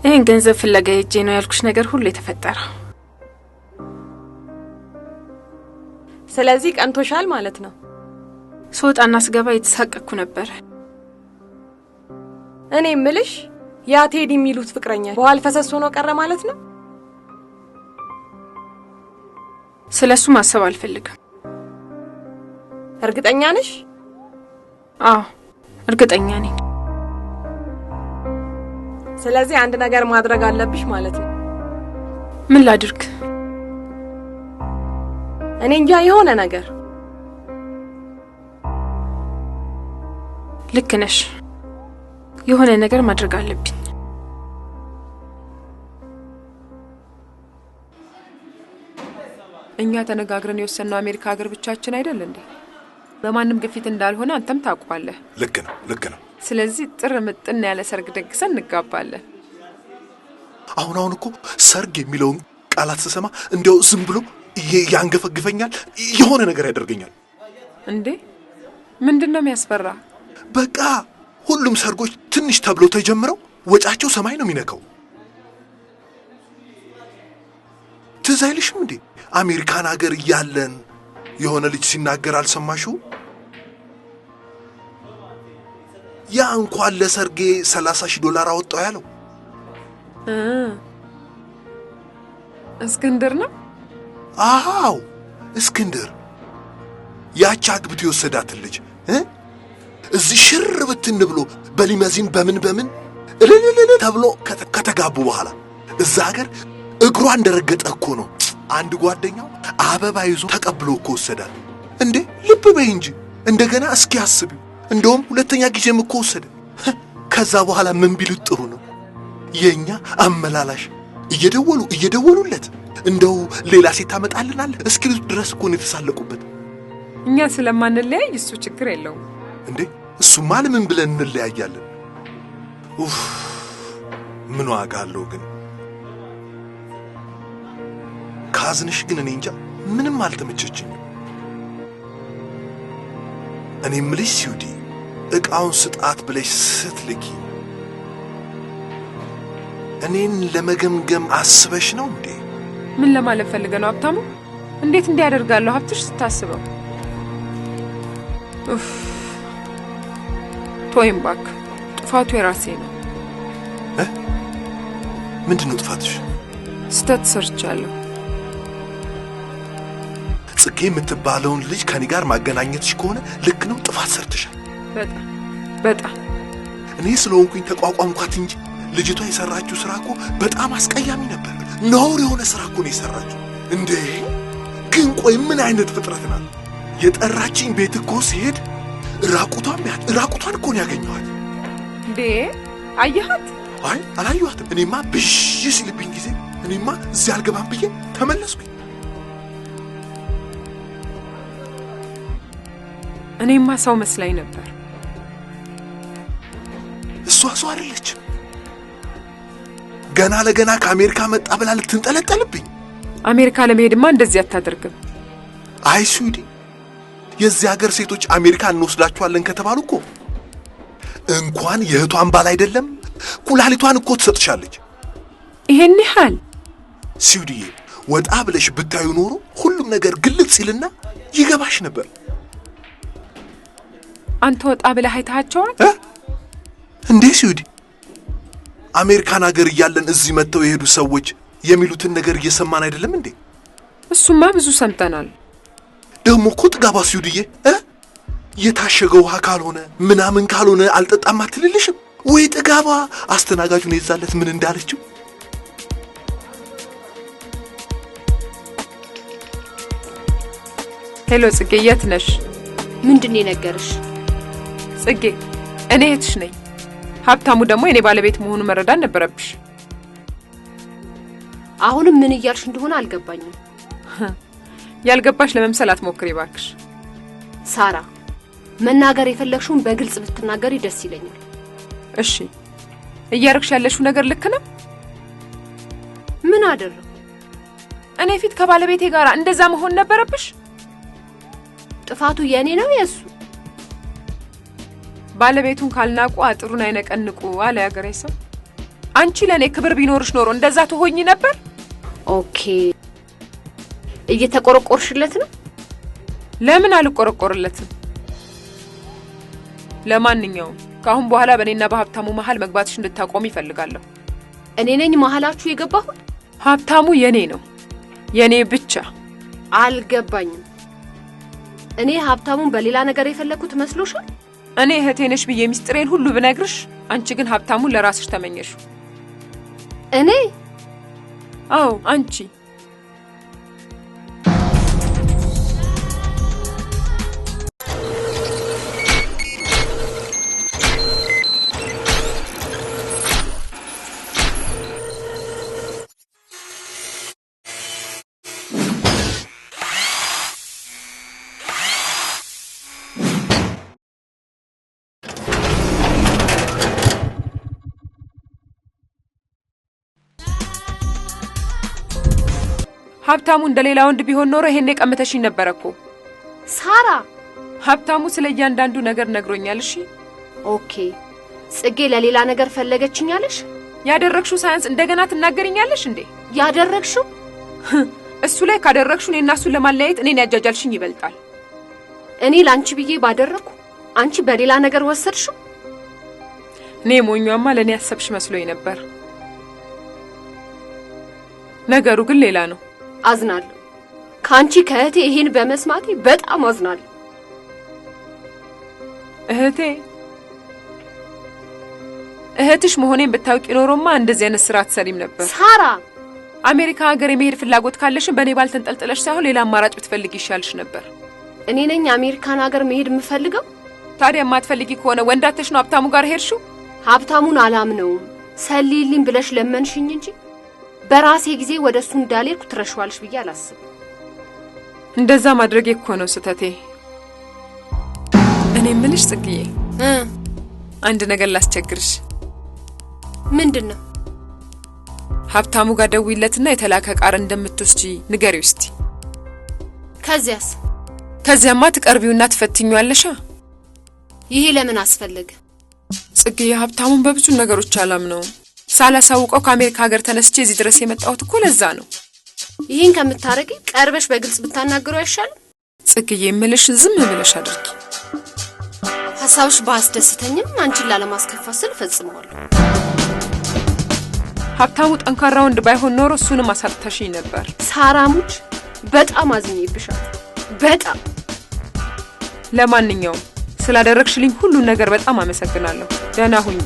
[SPEAKER 9] ይሄን ገንዘብ ፍለጋ ሄጄ ነው ያልኩሽ ነገር ሁሉ የተፈጠረው።
[SPEAKER 1] ስለዚህ ቀንቶሻል ማለት ነው።
[SPEAKER 9] ስወጣና ስገባ የተሳቀቅኩ ነበር።
[SPEAKER 1] እኔ እምልሽ ያ ቴዲ የሚሉት ፍቅረኛ በኋላ ፈሰስ ሆኖ ቀረ ማለት ነው?
[SPEAKER 9] ስለሱ ማሰብ አልፈልግም።
[SPEAKER 1] እርግጠኛ ነሽ?
[SPEAKER 9] አዎ እርግጠኛ ነኝ።
[SPEAKER 1] ስለዚህ አንድ ነገር ማድረግ አለብሽ ማለት ነው።
[SPEAKER 9] ምን ላድርግ?
[SPEAKER 1] እኔ እንጃ የሆነ ነገር።
[SPEAKER 9] ልክ ነሽ። የሆነ ነገር ማድረግ አለብኝ።
[SPEAKER 10] እኛ ተነጋግረን የወሰነው አሜሪካ ሀገር ብቻችን አይደል እንዴ? በማንም ግፊት እንዳልሆነ አንተም ታውቃለህ።
[SPEAKER 8] ልክ ነው።
[SPEAKER 10] ስለዚህ ጥር ምጥን ያለ ሰርግ ደግሰን እንጋባለን።
[SPEAKER 8] አሁን እኮ ሰርግ የሚለውን ቃላት ስሰማ እንዲያው ዝም ብሎ ያንገፈግፈኛል፣ የሆነ ነገር ያደርገኛል።
[SPEAKER 10] እንዴ ምንድነው የሚያስፈራ?
[SPEAKER 8] በቃ ሁሉም ሰርጎች ትንሽ ተብሎ ተጀምረው ወጫቸው ሰማይ ነው የሚነካው። ትዝ አይልሽም እንዴ አሜሪካን ሀገር እያለን የሆነ ልጅ ሲናገር አልሰማሽው? ያ እንኳን ለሰርጌ 30,000 ዶላር አወጣው ያለው
[SPEAKER 10] እስክንድር ነው?
[SPEAKER 8] አዎ እስክንድር። ያቺ አግብቶ የወሰዳትን ልጅ እዚህ ሽር ብትን ብሎ በሊመዚን በምን እልልልል ተብሎ ከተጋቡ በኋላ እዛ ሀገር እግሯ እንደረገጠ እኮ ነው አንድ ጓደኛው አበባ ይዞ ተቀብሎ እኮ ወሰዳት። እንዴ ልብ በይ እንጂ እንደገና እስኪ አስቢው። እንደውም ሁለተኛ ጊዜም እኮ ወሰደ። ከዛ በኋላ ምን ቢሉት ጥሩ ነው? የኛ አመላላሽ እየደወሉለት እንደው ሌላ ሴት ታመጣልናል እስኪሉት ድረስ እኮ ነው የተሳለቁበት።
[SPEAKER 10] እኛ ስለማንለያይ እሱ ችግር የለውም
[SPEAKER 8] እንዴ። እሱማ ለምን ብለን እንለያያለን? ኡፍ ምን ዋጋ አለው ግን። ካዝንሽ ግን እኔ እንጃ ምንም አልተመቸችኝም። እኔ የምልሽ ሲውዲ ዕቃውን ስጣት ብለሽ ስትልኪ እኔን ለመገምገም አስበሽ ነው እንዴ?
[SPEAKER 10] ምን ለማለት ፈልገ ነው ሀብታሙ? እንዴት እንዲያደርጋለሁ ሀብትሽ ስታስበው? ቶይም ባክ፣ ጥፋቱ የራሴ ነው።
[SPEAKER 8] ምንድነው ጥፋትሽ?
[SPEAKER 10] ስተት ሰርቻለሁ።
[SPEAKER 8] ጽጌ የምትባለውን ልጅ ከኔ ጋር ማገናኘትሽ ከሆነ ልክ ነው፣ ጥፋት ሰርተሻል።
[SPEAKER 10] በጣም
[SPEAKER 8] እኔ ስለሆንኩኝ ተቋቋምኳት እንጂ ልጅቷ የሰራችው ስራ እኮ በጣም አስቀያሚ ነበር። ነውር የሆነ ስራ እኮ ነው የሰራችው። እንዴ ግን ቆይ ምን አይነት ፍጥረት ናት? የጠራችኝ ቤት እኮ ሲሄድ ራቁቷን እኮ ነው ያገኘኋት።
[SPEAKER 10] እንዴ አየሃት?
[SPEAKER 8] አይ አላየኋትም። እኔማ ብዥ ሲልብኝ ጊዜ እኔማ እዚህ አልገባም ብዬ ተመለስኩኝ።
[SPEAKER 10] እኔማ ሰው መስላኝ ነበር።
[SPEAKER 8] እሷ ሰው አይደለችም። ገና ለገና ከአሜሪካ መጣ ብላ ልትንጠለጠልብኝ።
[SPEAKER 10] አሜሪካ ለመሄድማ እንደዚህ አታደርግም።
[SPEAKER 8] አይ ስዊዲ፣ የዚህ ሀገር ሴቶች አሜሪካ እንወስዳቸዋለን ከተባሉ እኮ እንኳን የእህቷን ባል አይደለም ኩላሊቷን እኮ ትሰጥሻለች።
[SPEAKER 10] ይሄን ያህል
[SPEAKER 8] ስዊዲዬ፣ ወጣ ብለሽ ብታዩ ኖሮ ሁሉም ነገር ግልጽ ሲልና ይገባሽ ነበር።
[SPEAKER 10] አንተ ወጣ ብለህ አይተሃቸዋል
[SPEAKER 8] እንዴ? ስዊዲ፣ አሜሪካን ሀገር እያለን እዚህ መጥተው የሄዱ ሰዎች የሚሉትን ነገር እየሰማን አይደለም እንዴ?
[SPEAKER 10] እሱማ ብዙ ሰምተናል።
[SPEAKER 8] ደግሞ እኮ ጥጋባ ስዊዲዬ፣ የታሸገ ውሃ ካልሆነ ምናምን ካልሆነ አልጠጣም አትልልሽም ወይ? ጥጋባ አስተናጋጁን የዛለት ምን እንዳለችው።
[SPEAKER 10] ሄሎ ጽጌ፣ የት ነሽ?
[SPEAKER 1] ምንድን ነው የነገርሽ?
[SPEAKER 10] ጽጌ፣ እኔ እህትሽ ነኝ። ሀብታሙ ደግሞ የኔ ባለቤት መሆኑ መረዳት ነበረብሽ።
[SPEAKER 1] አሁንም ምን እያልሽ እንደሆነ አልገባኝም።
[SPEAKER 10] ያልገባሽ ለመምሰል አትሞክሪ ባክሽ።
[SPEAKER 1] ሳራ፣ መናገር የፈለግሽውን በግልጽ ብትናገሪ ደስ ይለኛል።
[SPEAKER 10] እሺ፣ እያረግሽ ያለሽው ነገር ልክ ነው?
[SPEAKER 1] ምን አደረኩ?
[SPEAKER 10] እኔ ፊት ከባለቤቴ ጋር እንደዛ መሆን ነበረብሽ?
[SPEAKER 1] ጥፋቱ የኔ ነው የሱ?
[SPEAKER 10] ባለቤቱን ካልናቁ አጥሩን አይነቀንቁ አለ ያገሬ ሰው። አንቺ ለኔ ክብር ቢኖርሽ ኖሮ እንደዛ ትሆኚ ነበር?
[SPEAKER 1] ኦኬ፣ እየተቆረቆርሽለት ነው?
[SPEAKER 10] ለምን አልቆረቆርለትም? ለማንኛውም ከአሁን በኋላ በእኔና በሀብታሙ መሃል መግባትሽ እንድታቆም ይፈልጋለሁ።
[SPEAKER 1] እኔ ነኝ መሃላችሁ የገባሁት?
[SPEAKER 10] ሀብታሙ የኔ ነው፣ የኔ ብቻ።
[SPEAKER 1] አልገባኝም። እኔ ሀብታሙን በሌላ ነገር የፈለኩት መስሎሻል?
[SPEAKER 10] እኔ እህቴ ነሽ ብዬ ሚስጥሬን ሁሉ ብነግርሽ፣ አንቺ ግን ሀብታሙን ለራስሽ ተመኘሽ።
[SPEAKER 1] እኔ?
[SPEAKER 10] አዎ አንቺ። ሀብታሙ እንደሌላ ወንድ ቢሆን ኖሮ ይሄኔ ቀምተሽኝ ነበረኮ።
[SPEAKER 1] ሳራ፣
[SPEAKER 10] ሀብታሙ ስለ እያንዳንዱ ነገር ነግሮኛል። እሺ
[SPEAKER 1] ኦኬ። ጽጌ ለሌላ ነገር ፈለገችኛለሽ?
[SPEAKER 10] ያደረግሽው ሳያንስ እንደገና ትናገሪኛለሽ እንዴ?
[SPEAKER 1] ያደረግሽው
[SPEAKER 10] እሱ ላይ ካደረግሽው እኔና እሱን ለማለያየት እኔን ያጃጃልሽኝ ይበልጣል።
[SPEAKER 1] እኔ ላንቺ ብዬ ባደረኩ አንቺ በሌላ ነገር ወሰድሽው?
[SPEAKER 10] እኔ ሞኛማ ለኔ ያሰብሽ መስሎኝ ነበር። ነገሩ ግን ሌላ ነው።
[SPEAKER 1] አዝናለሁ። ካንቺ ከእህቴ ይሄን በመስማቴ በጣም አዝናለሁ።
[SPEAKER 10] እህትሽ መሆኔን ብታውቂ ኖሮማ እንደዚህ አይነት ስራ አትሰሪም ነበር።
[SPEAKER 1] ሳራ፣
[SPEAKER 10] አሜሪካ ሀገር የመሄድ ፍላጎት ካለሽን በኔ ባል ተንጠልጥለሽ ሳይሆን ሌላ አማራጭ ብትፈልጊ ይሻልሽ ነበር።
[SPEAKER 1] እኔ ነኝ አሜሪካን ሀገር መሄድ የምፈልገው?
[SPEAKER 10] ታዲያ የማትፈልጊ ከሆነ ወንዳተሽ ነው ሀብታሙ ጋር ሄድሽው?
[SPEAKER 1] ሀብታሙን አላምነውም። ሰሊልኝ ብለሽ ለመንሽኝ እንጂ በራሴ ጊዜ ወደሱ እንዳልሄድኩ ትረሽዋልሽ ብዬ አላስብም።
[SPEAKER 10] እንደዛ ማድረጌ እኮ ነው ስህተቴ። እኔ ምንሽ ጽግዬ፣ አንድ ነገር ላስቸግርሽ።
[SPEAKER 1] ምንድነው?
[SPEAKER 10] ሀብታሙ ጋር ደውይለትና የተላከ ቃር እንደምትወስጂ ንገሪው እስቲ። ከዚያማ ትቀርቢውና ትፈትኙዋለሻ።
[SPEAKER 1] ይሄ ለምን አስፈለገ?
[SPEAKER 10] ጽግዬ፣ ሀብታሙን በብዙ ነገሮች አላምነውም። ሳላሳውቀው ከአሜሪካ ሀገር ተነስቼ እዚህ ድረስ የመጣሁት እኮ ለዛ ነው።
[SPEAKER 1] ይሄን ከምታረጊ ቀርበሽ በግልጽ ብታናገሩ አይሻልም?
[SPEAKER 10] ጽግዬ፣ የምልሽን ዝም ብለሽ አድርጊ።
[SPEAKER 1] ሐሳብሽ ባስደስተኝም አንቺን ላለማስከፋት ስል ፈጽመዋለሁ።
[SPEAKER 10] ሀብታሙ ጠንካራ ወንድ ባይሆን ኖሮ እሱንም አሳጥተሽኝ ነበር።
[SPEAKER 1] ሳራሙች፣ በጣም አዝኜብሻል። በጣም።
[SPEAKER 10] ለማንኛውም ስላደረግሽልኝ ሁሉ ነገር በጣም አመሰግናለሁ። ደህና ሁኚ።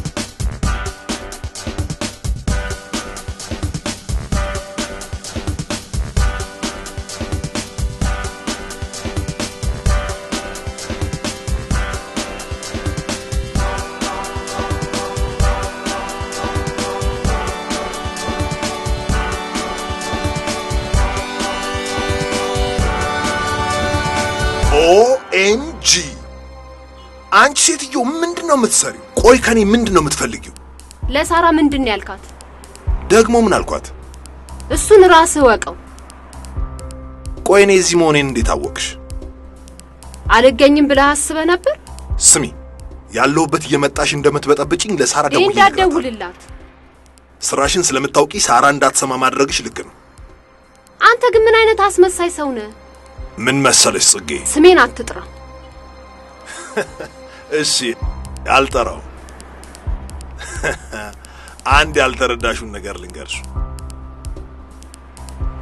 [SPEAKER 8] ኦኤምጂ! አንቺ ሴትዮ ምንድነው የምትሰሪው? ቆይ ከኔ ምንድነው የምትፈልጊው?
[SPEAKER 1] ለሳራ ምንድነው ያልካት?
[SPEAKER 8] ደግሞ ምን አልኳት?
[SPEAKER 1] እሱን ራስህ ወቀው።
[SPEAKER 8] ቆይ እኔ እዚህ መሆኔን እንዴት አወቅሽ?
[SPEAKER 1] አልገኝም ብለህ አስበህ ነበር?
[SPEAKER 8] ስሚ፣ ያለሁበት እየመጣሽ እንደምትበጠብጭኝ ለሳራ ደውዬ
[SPEAKER 1] እንዳትደውልላት።
[SPEAKER 8] ስራሽን ስለምታውቂ ሳራ እንዳትሰማ ማድረግሽ ልክ ነው።
[SPEAKER 1] አንተ ግን ምን አይነት አስመሳይ ሰው ነህ?
[SPEAKER 8] ምን መሰለሽ ጽጌ፣
[SPEAKER 1] ስሜን አትጥራ።
[SPEAKER 8] እሺ አልጠራው። አንድ ያልተረዳሽውን ነገር ልንገርሽ።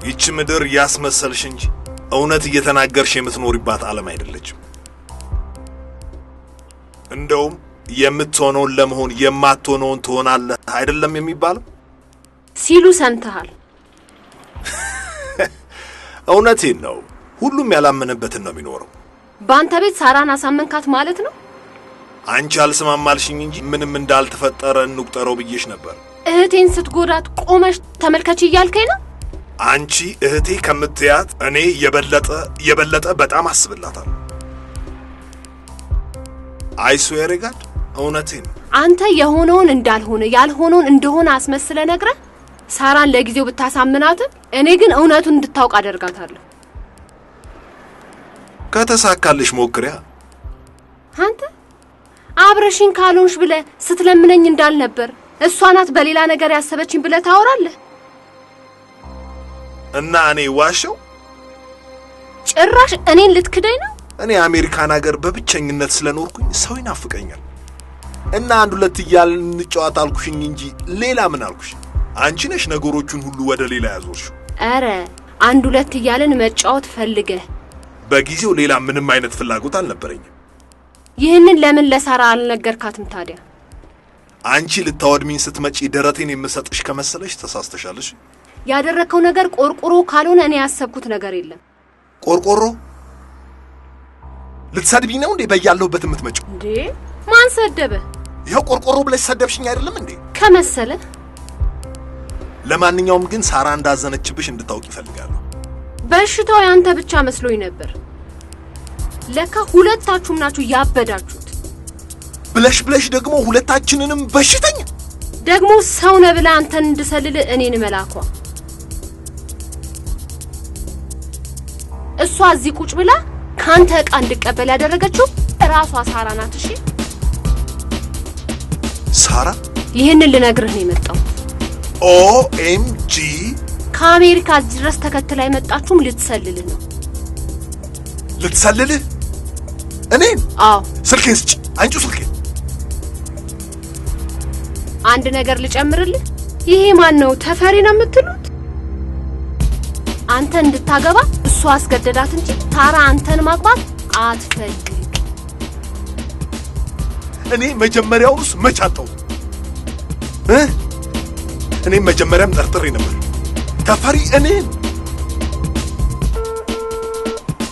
[SPEAKER 8] ይቺ ምድር ያስመሰልሽ እንጂ እውነት እየተናገርሽ የምትኖሪባት ዓለም አይደለችም። እንደውም የምትሆነውን ለመሆን የማትሆነውን ትሆናለህ አይደለም የሚባለው
[SPEAKER 1] ሲሉ ሰምተሃል?
[SPEAKER 8] እውነቴን ነው። ሁሉም ያላመነበትን ነው የሚኖረው።
[SPEAKER 1] በአንተ ቤት ሳራን አሳመንካት ማለት ነው?
[SPEAKER 8] አንቺ አልሰማማልሽኝ እንጂ ምንም እንዳልተፈጠረ እንቁጠረው ብዬሽ ነበር።
[SPEAKER 1] እህቴን ስትጎዳት ቆመሽ ተመልከች እያልከኝ ነው?
[SPEAKER 8] አንቺ እህቴ ከምትያት እኔ የበለጠ በጣም አስብላታለሁ። አይስዌር ጋድ፣ እውነቴን።
[SPEAKER 1] አንተ የሆነውን እንዳልሆነ ያልሆነውን እንደሆነ አስመስለ ነግረህ ሳራን ለጊዜው ብታሳምናትም እኔ ግን እውነቱን እንድታውቅ አደርጋታለሁ።
[SPEAKER 8] ከተሳካልሽ ሞክሪያ።
[SPEAKER 1] አንተ አብረሽኝ ካልሆንሽ ብለህ ስትለምነኝ እንዳልነበር እሷ ናት በሌላ ነገር ያሰበችኝ ብለህ ታወራለህ።
[SPEAKER 8] እና እኔ ዋሸው?
[SPEAKER 1] ጭራሽ እኔን ልትክደኝ ነው?
[SPEAKER 8] እኔ አሜሪካን ሀገር በብቸኝነት ስለኖርኩኝ ሰው ይናፍቀኛል እና አንድ ሁለት እያልን እንጫወት አልኩሽኝ እንጂ ሌላ ምን አልኩሽ? አንቺ ነሽ ነገሮቹን ሁሉ ወደ ሌላ ያዞርሽው።
[SPEAKER 1] አረ አንድ ሁለት እያልን መጫወት ፈልገህ
[SPEAKER 8] በጊዜው ሌላ ምንም አይነት ፍላጎት አልነበረኝም።
[SPEAKER 1] ይህንን ለምን ለሳራ አልነገርካትም ታዲያ?
[SPEAKER 8] አንቺ ልታወድሚኝ ስትመጪ ደረቴን የምሰጥሽ ከመሰለሽ ተሳስተሻለሽ።
[SPEAKER 1] ያደረከው ነገር ቆርቆሮ ካልሆነ እኔ ያሰብኩት ነገር የለም።
[SPEAKER 8] ቆርቆሮ? ልትሰድቢኝ ነው እንዴ በያለሁበት የምትመጪው?
[SPEAKER 1] እንዴ ማን ሰደበ?
[SPEAKER 8] ይኸው ቆርቆሮ ብለሽ ሰደብሽኝ አይደለም እንዴ?
[SPEAKER 1] ከመሰለ።
[SPEAKER 8] ለማንኛውም ግን ሳራ እንዳዘነችብሽ እንድታውቂ ይፈልጋለሁ።
[SPEAKER 1] በሽታው ያንተ ብቻ መስሎኝ ነበር። ለካ ሁለታችሁም ናችሁ ያበዳችሁት።
[SPEAKER 8] ብለሽ ደግሞ ሁለታችንንም በሽተኛ።
[SPEAKER 1] ደግሞ ሰው ነህ ብለህ አንተን እንድሰልል እኔን መላኳ። እሷ እዚህ ቁጭ ብላ ካንተ ዕቃ እንድቀበል ያደረገችው ራሷ ሳራ ናት። እሺ
[SPEAKER 8] ሳራ?
[SPEAKER 1] ይህንን ልነግርህ ነው የመጣው።
[SPEAKER 8] ኦኤምጂ!
[SPEAKER 1] ከአሜሪካ እዚህ ድረስ ተከትላ የመጣችውም ልትሰልልህ ነው።
[SPEAKER 8] ልትሰልልህ? እኔን?
[SPEAKER 1] አዎ።
[SPEAKER 8] ስልኬን ስጪ። አንቺ ስልኬን።
[SPEAKER 1] አንድ ነገር ልጨምርልህ። ይሄ ማን ነው? ተፈሪ ነው የምትሉት? አንተ እንድታገባ እሱ አስገደዳት እንጂ ሳራ አንተን ማግባት አትፈልግ።
[SPEAKER 8] እኔ መጀመሪያውስ መቻጣው እኔ መጀመሪያም ጠርጥሬ ነበር ተፈሪ እኔን።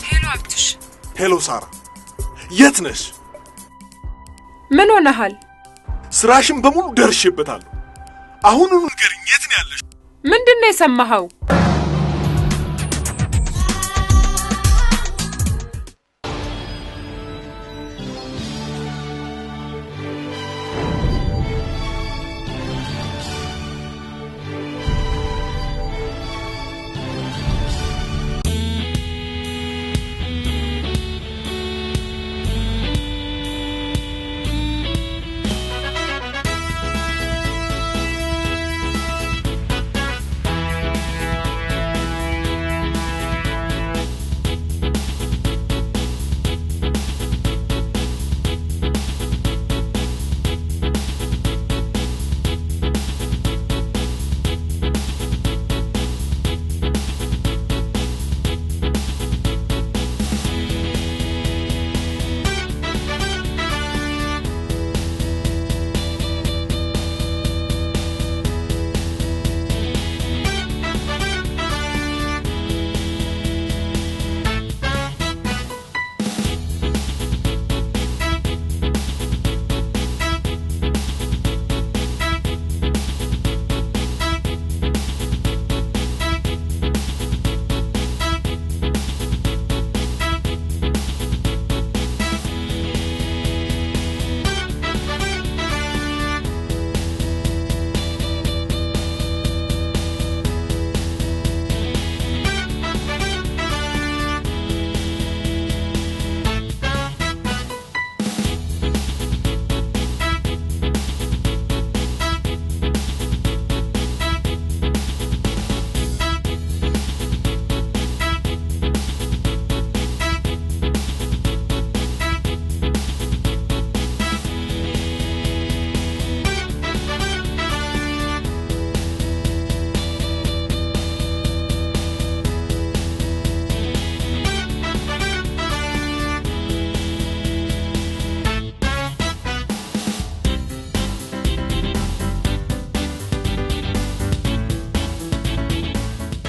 [SPEAKER 10] ሄሎ አብትሽ።
[SPEAKER 8] ሄሎ ሳራ፣ የት ነሽ?
[SPEAKER 10] ምን ሆነሃል?
[SPEAKER 8] ስራሽን በሙሉ ደርሼበታለሁ። አሁኑኑ ንገሪኝ፣ የት ነው ያለሽ?
[SPEAKER 10] ምንድነው የሰማኸው?